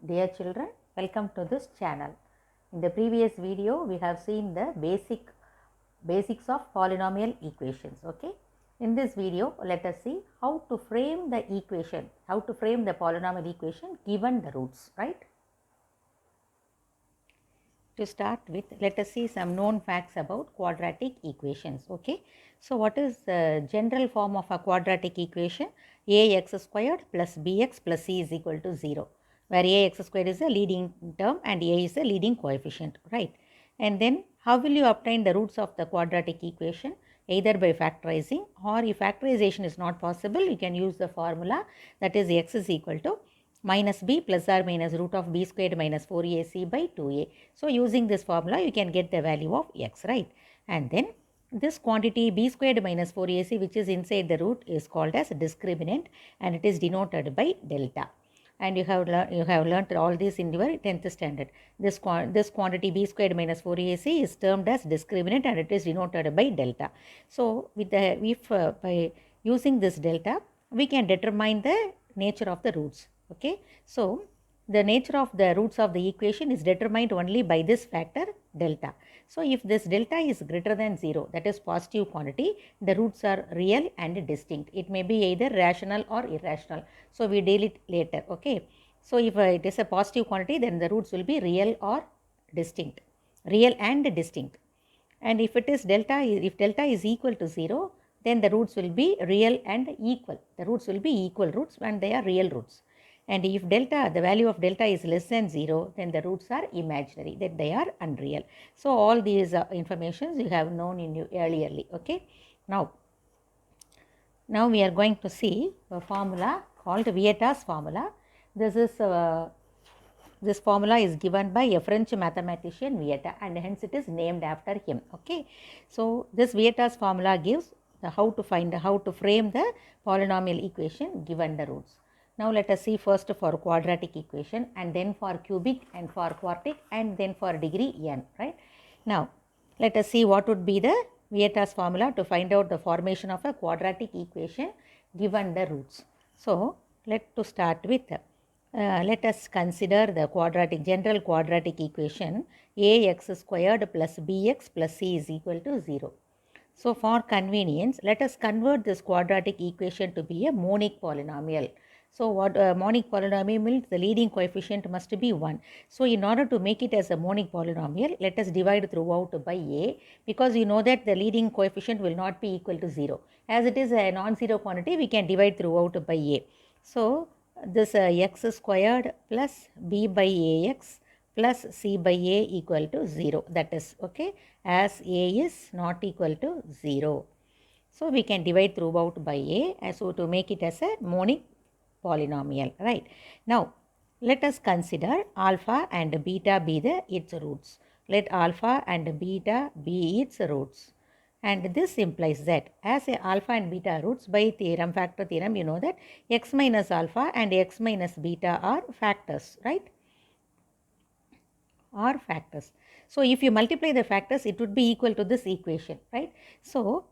Dear children, welcome to this channel. In the previous video, we have seen the basics of polynomial equations. Okay. In this video, let us see how to frame the equation, how to frame the polynomial equation given the roots, right? To start with, let us see some known facts about quadratic equations. Okay. So, what is the general form of a quadratic equation? Ax squared plus bx plus c is equal to 0, where ax squared is a leading term and a is a leading coefficient, right? And then how will you obtain the roots of the quadratic equation? Either by factorizing, or if factorization is not possible, you can use the formula, that is x is equal to minus b plus or minus root of b squared minus 4ac by 2a. So, using this formula you can get the value of x, right? And then this quantity b squared minus 4ac which is inside the root is called as discriminant, and it is denoted by delta. And you have learnt all this in your 10th standard. This quantity b squared minus 4ac is termed as discriminant and it is denoted by delta. So, by using this delta, we can determine the nature of the roots. Okay. So, the nature of the roots of the equation is determined only by this factor delta. So, if this delta is greater than 0, that is positive quantity, the roots are real and distinct. It may be either rational or irrational. So, we deal it later. Okay. So, if it is a positive quantity, then the roots will be real or distinct, real and distinct. And if it is if delta is equal to 0, then the roots will be real and equal. The roots will be equal roots and they are real roots. And if delta, the value of delta is less than 0, then the roots are imaginary, that they are unreal. So, all these informations you have known in you earlierly. Okay. Now we are going to see a formula called Vieta's formula. This formula is given by a French mathematician Vieta, and hence it is named after him. Okay. So, this Vieta's formula gives how to frame the polynomial equation given the roots. Now, let us see first for quadratic equation, and then for cubic, and for quartic, and then for degree n, right? Now, let us see what would be the Vieta's formula to find out the formation of a quadratic equation given the roots. So, let us consider the general quadratic equation ax squared plus bx plus c is equal to 0. So, for convenience, let us convert this quadratic equation to be a monic polynomial. So, what monic polynomial means, the leading coefficient must be 1. So, in order to make it as a monic polynomial, let us divide throughout by a, because you know that the leading coefficient will not be equal to 0. As it is a non-zero quantity, we can divide throughout by a. So, this x squared plus b by ax plus c by a equal to 0, that is okay, as a is not equal to 0. So, we can divide throughout by a, so to make it as a monic polynomial, right? Now, let us consider alpha and beta be its roots. Let alpha and beta be its roots. And this implies that as a alpha and beta roots, by factor theorem, you know that x minus alpha and x minus beta are factors, right? Are factors. So, if you multiply the factors, it would be equal to this equation, right? So,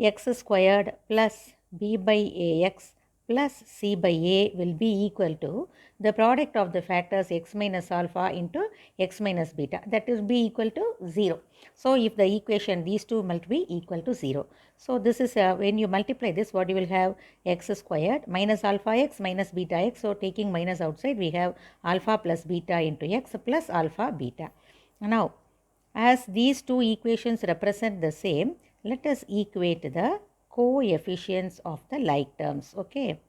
x squared plus b by ax plus c by a will be equal to the product of the factors x minus alpha into x minus beta, that is be equal to 0. So, if the equation these two must be equal to 0. So, this is when you multiply this, what you will have, x squared minus alpha x minus beta x. So, taking minus outside, we have alpha plus beta into x plus alpha beta. Now, as these two equations represent the same, let us equate the coefficients of the like terms. Okay,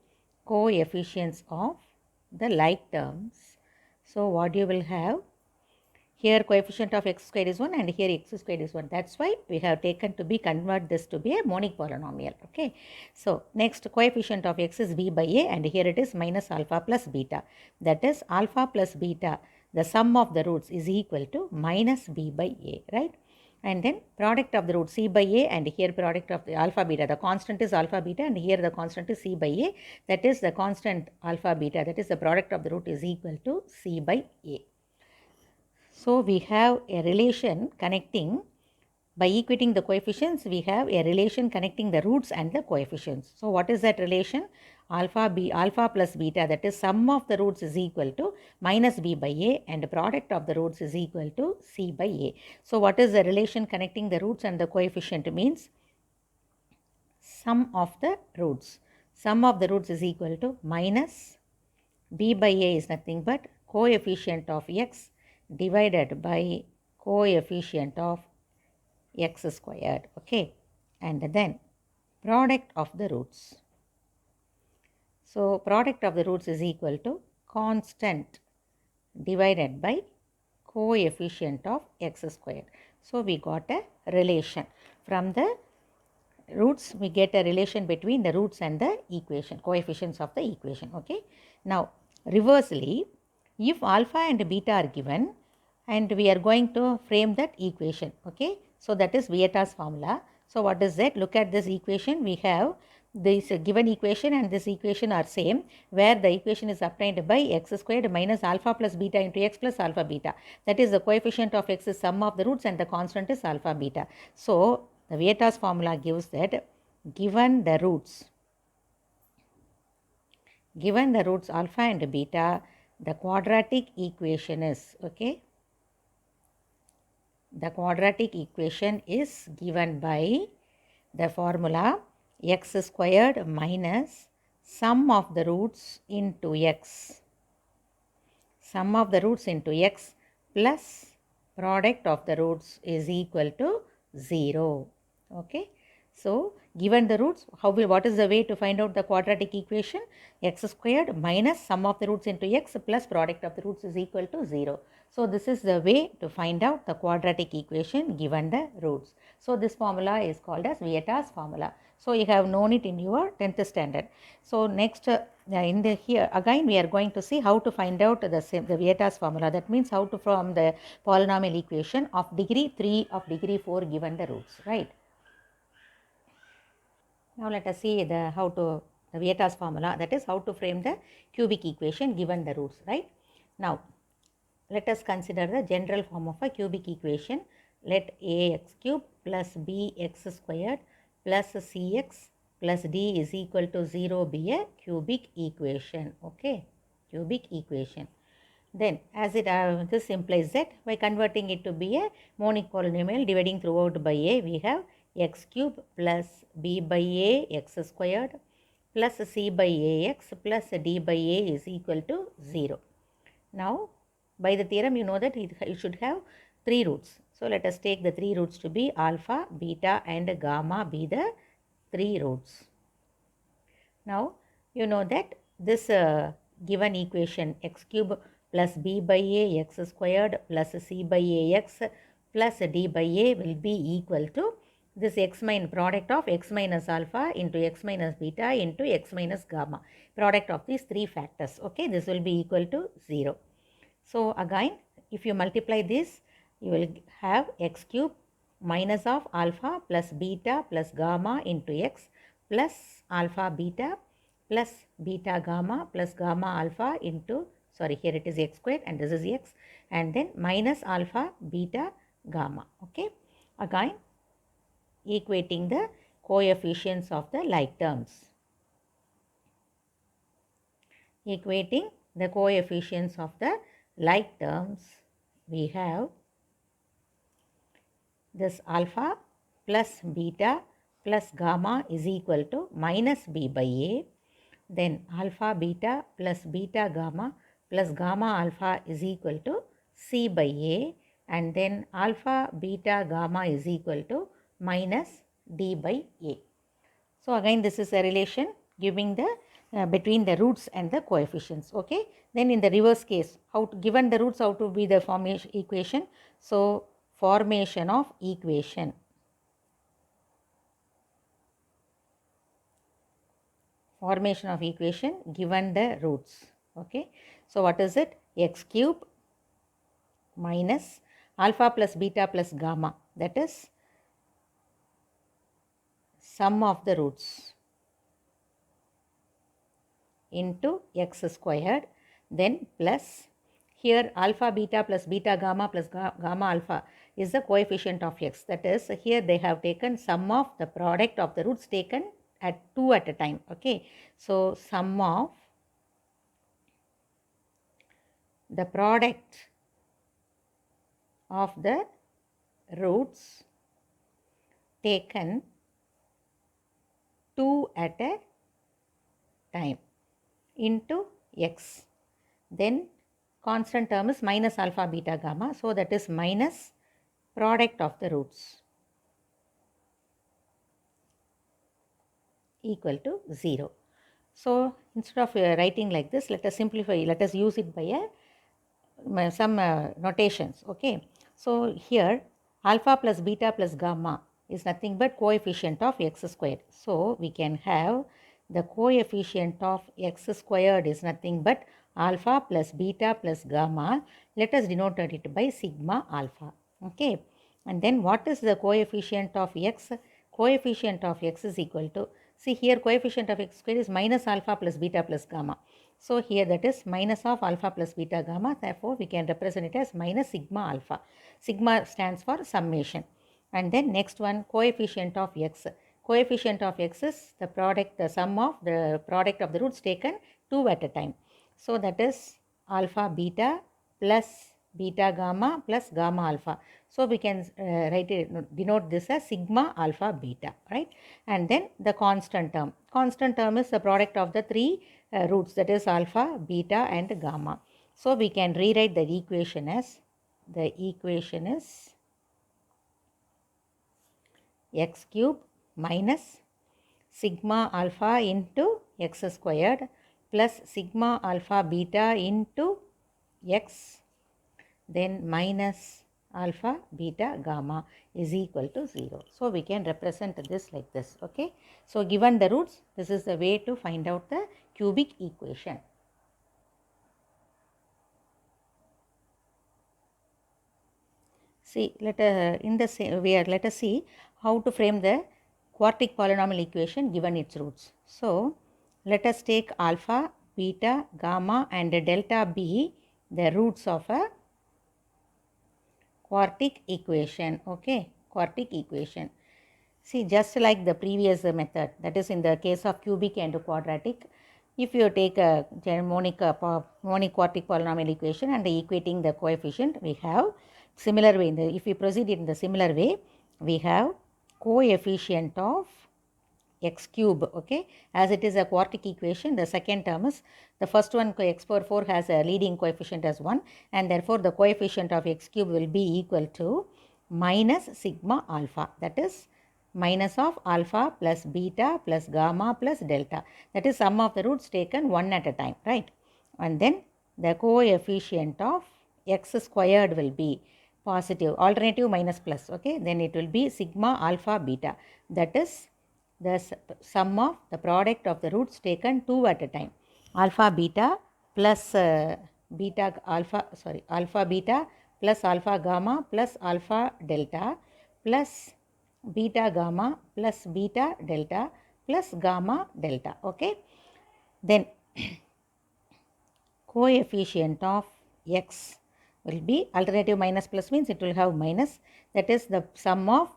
coefficients of the like terms. So, what you will have here, coefficient of x squared is 1 and here x squared is 1. That's why we have taken to be convert this to be a monic polynomial. Okay. So, next coefficient of x is b by a, and here it is minus alpha plus beta. That is alpha plus beta, the sum of the roots is equal to minus b by a, right? And then product of the root c by a, and here product of the alpha beta, the constant is alpha beta, and here the constant is c by a, that is the constant alpha beta, that is the product of the root is equal to c by a. So, we have a relation connecting, by equating the coefficients, we have a relation connecting the roots and the coefficients. So, what is that relation? alpha plus beta, that is sum of the roots is equal to minus b by a, and product of the roots is equal to c by a. So what is the relation connecting the roots and the coefficient means sum of the roots. Sum of the roots is equal to minus b by a is nothing but coefficient of x divided by coefficient of x squared, okay, and then product of the roots. So product of the roots is equal to constant divided by coefficient of x squared. So we got a relation. From the roots we get a relation between the roots and the equation, coefficients of the equation, okay. Now reversely, if alpha and beta are given and we are going to frame that equation, okay, so that is Vieta's formula. So what is that? Look at this equation. We have this given equation and this equation are same, where the equation is obtained by x squared minus alpha plus beta into x plus alpha beta. That is the coefficient of x is sum of the roots and the constant is alpha beta. So the Vieta's formula gives that given the roots alpha and beta, the quadratic equation is, okay, the quadratic equation is given by the formula x squared minus sum of the roots into x, sum of the roots into x plus product of the roots is equal to 0, okay. So given the roots, what is the way to find out the quadratic equation? X squared minus sum of the roots into x plus product of the roots is equal to 0. So this is the way to find out the quadratic equation given the roots. So this formula is called as Vieta's formula. So you have known it in your 10th standard. So next here again we are going to see how to find out the Vieta's formula. That means how to from the polynomial equation of degree 3 of degree 4 given the roots, right? Now let us see the Vieta's formula, that is how to frame the cubic equation given the roots, right? Now let us consider the general form of a cubic equation. Let ax cube plus bx squared plus cx plus d is equal to 0 be a cubic equation, okay, cubic equation. Then as this implies that by converting it to be a monic polynomial dividing throughout by a, we have x cube plus b by a x squared plus c by ax plus d by a is equal to 0. Now by the theorem you know that it should have 3 roots. So let us take the 3 roots to be alpha, beta and gamma be the 3 roots. Now you know that this given equation x cube plus b by a x squared plus c by ax plus d by a will be equal to this product of x minus alpha into x minus beta into x minus gamma, product of these 3 factors, okay. This will be equal to 0. So again if you multiply this, you will have x cube minus of alpha plus beta plus gamma into x plus alpha beta plus beta gamma plus gamma alpha into, here it is x squared and this is x, and then minus alpha beta gamma, okay. Again equating the coefficients of the like terms. Equating the coefficients of the like terms, we have this alpha plus beta plus gamma is equal to minus b by a, then alpha beta plus beta gamma plus gamma alpha is equal to c by a, and then alpha beta gamma is equal to minus d by a. So again this is a relation giving the between the roots and the coefficients, okay. Then in the reverse case, given the roots, how to be the formation equation? So formation of equation. Formation of equation given the roots, okay. So what is it? X cube minus alpha plus beta plus gamma, that is sum of the roots into x squared, then plus here alpha beta plus beta gamma plus gamma alpha is the coefficient of x, that is here they have taken sum of the product of the roots taken at 2 at a time. Okay, so sum of the product of the roots taken 2 at a time into x. Then constant term is minus alpha, beta, gamma. So that is minus product of the roots equal to 0. So instead of writing like this, let us simplify, let us use it by some notations. Okay, so here alpha plus beta plus gamma is nothing but coefficient of x squared. So we can have the coefficient of x squared is nothing but alpha plus beta plus gamma. Let us denote it by sigma alpha. Okay, and then what is the coefficient of x? Coefficient of x is equal to, see here coefficient of x squared is minus alpha plus beta plus gamma. So here that is minus of alpha plus beta gamma. Therefore, we can represent it as minus sigma alpha. Sigma stands for summation. And then next one, coefficient of x. Coefficient of x is the product, the sum of the product of the roots taken 2 at a time. So that is alpha beta plus beta gamma plus gamma alpha. So we can write it, denote this as sigma alpha beta, right? And then the constant term. Constant term is the product of the three roots, that is alpha, beta and gamma. So we can rewrite the equation as, the equation is x cube minus sigma alpha into x squared plus sigma alpha beta into x, then minus alpha beta gamma is equal to 0. So we can represent this like this. Okay, so given the roots, this is the way to find out the cubic equation. See, let us see how to frame the quartic polynomial equation given its roots. So let us take alpha, beta, gamma and delta be the roots of a quartic equation. Okay, quartic equation. See, just like the previous method, that is in the case of cubic and quadratic, if you take a monic quartic polynomial equation and equating the coefficient, we have similar way. If we proceed in the similar way, we have coefficient of x cube. Okay, as it is a quartic equation, the second term is, the first one x power 4 has a leading coefficient as 1, and therefore the coefficient of x cube will be equal to minus sigma alpha, that is minus of alpha plus beta plus gamma plus delta, that is sum of the roots taken one at a time, right? And then the coefficient of x squared will be positive, alternative minus plus. Okay, then it will be sigma alpha beta, that is the sum of the product of the roots taken 2 at a time, alpha beta plus alpha beta plus alpha gamma plus alpha delta plus beta gamma plus beta delta plus gamma delta. Okay, then coefficient of x will be, alternative minus plus means it will have minus, that is the sum of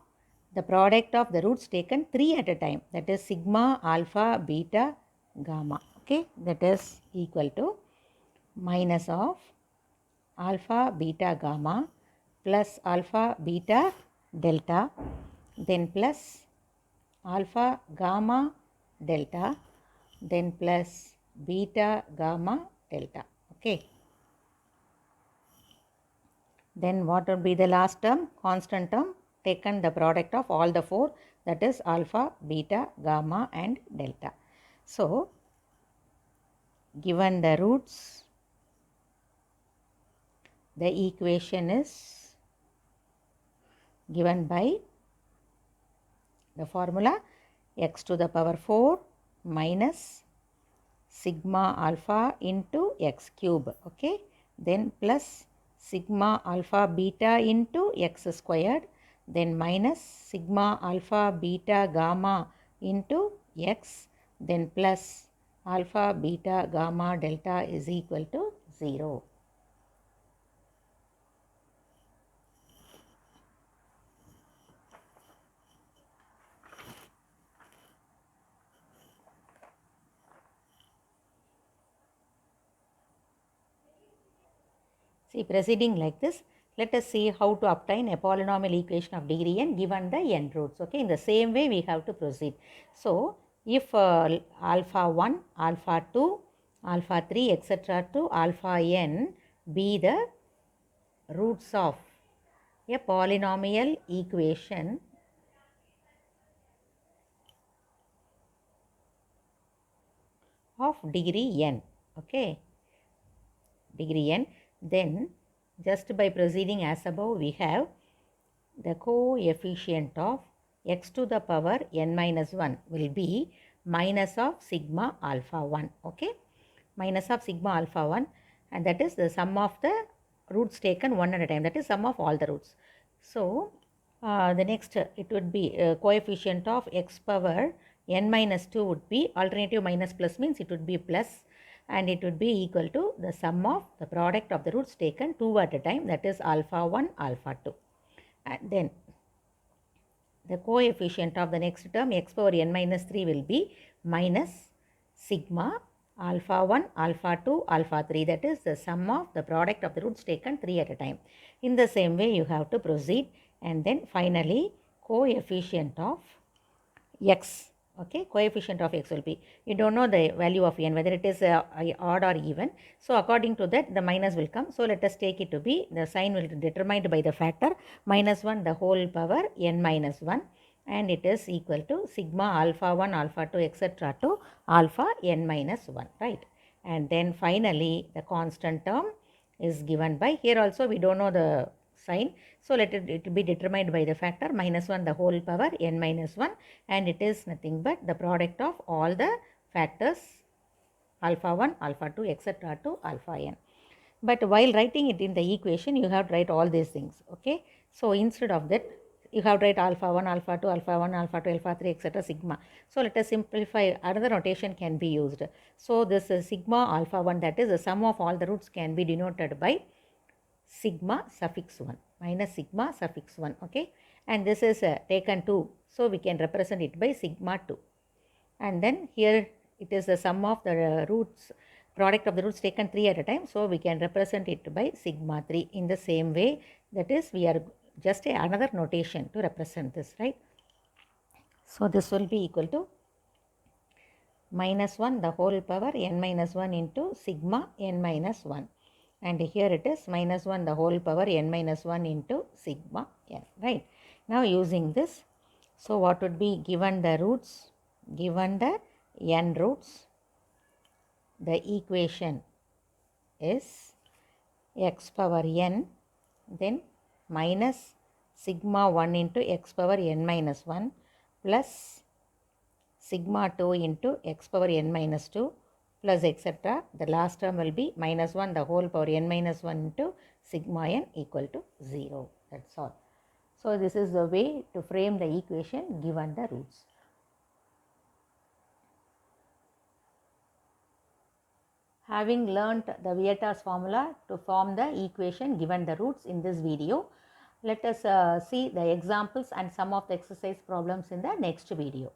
the product of the roots taken 3 at a time, that is sigma alpha beta gamma. Okay, that is equal to minus of alpha beta gamma plus alpha beta delta, then plus alpha gamma delta, then plus beta gamma delta. Okay, then what would be the last term? Constant term, taken the product of all the four, that is alpha, beta, gamma and delta. So given the roots, the equation is given by the formula x to the power 4 minus sigma alpha into x cube. Okay, then plus sigma alpha beta into x squared, then minus sigma alpha beta gamma into x, then plus alpha beta gamma delta is equal to 0. See, proceeding like this, let us see how to obtain a polynomial equation of degree n given the n roots. Okay, in the same way we have to proceed. So, if alpha 1, alpha 2, alpha 3, etc. to alpha n be the roots of a polynomial equation of degree n, okay, degree n, then just by proceeding as above we have the coefficient of x to the power n minus 1 will be minus of sigma alpha 1, okay, minus of sigma alpha 1, and that is the sum of the roots taken one at a time, that is sum of all the roots. So, the next it would be coefficient of x power n minus 2 would be, alternative minus plus means it would be plus, and it would be equal to the sum of the product of the roots taken 2 at a time, that is alpha 1 alpha 2. And then the coefficient of the next term x power n minus 3 will be minus sigma alpha 1 alpha 2 alpha 3, that is the sum of the product of the roots taken 3 at a time. In the same way you have to proceed, and then finally coefficient of x, okay, coefficient of x will be, you don't know the value of n whether it is odd or even, so according to that the minus will come. So let us take it to be, the sign will be determined by the factor minus 1 the whole power n minus 1, and it is equal to sigma alpha 1 alpha 2 etc. to alpha n minus 1, right. And then finally the constant term is given by, here also we don't know the sign, so let it be determined by the factor minus 1 the whole power n minus 1, and it is nothing but the product of all the factors alpha 1 alpha 2 etc. to alpha n. But while writing it in the equation you have to write all these things, okay. So instead of that you have to write alpha 1 alpha 2 alpha 1 alpha 2 alpha 3 etc. sigma. So let us simplify, another notation can be used. So this sigma alpha 1, that is the sum of all the roots, can be denoted by sigma suffix 1 minus sigma suffix 1, okay, and this is taken 2, so we can represent it by sigma 2, and then here it is the sum of the roots, product of the roots taken 3 at a time, so we can represent it by sigma 3 in the same way, that is we are just another notation to represent this, right. So this will be equal to minus 1 the whole power n minus 1 into sigma n minus 1. And here it is minus 1 the whole power n minus 1 into sigma n, right. Now using this, so what would be, given the roots, given the n roots, the equation is x power n, then minus sigma 1 into x power n minus 1 plus sigma 2 into x power n minus 2 plus etc. The last term will be minus 1 the whole power n minus 1 into sigma n equal to 0. That's all. So this is the way to frame the equation given the roots. Having learnt the Vieta's formula to form the equation given the roots in this video, let us see the examples and some of the exercise problems in the next video.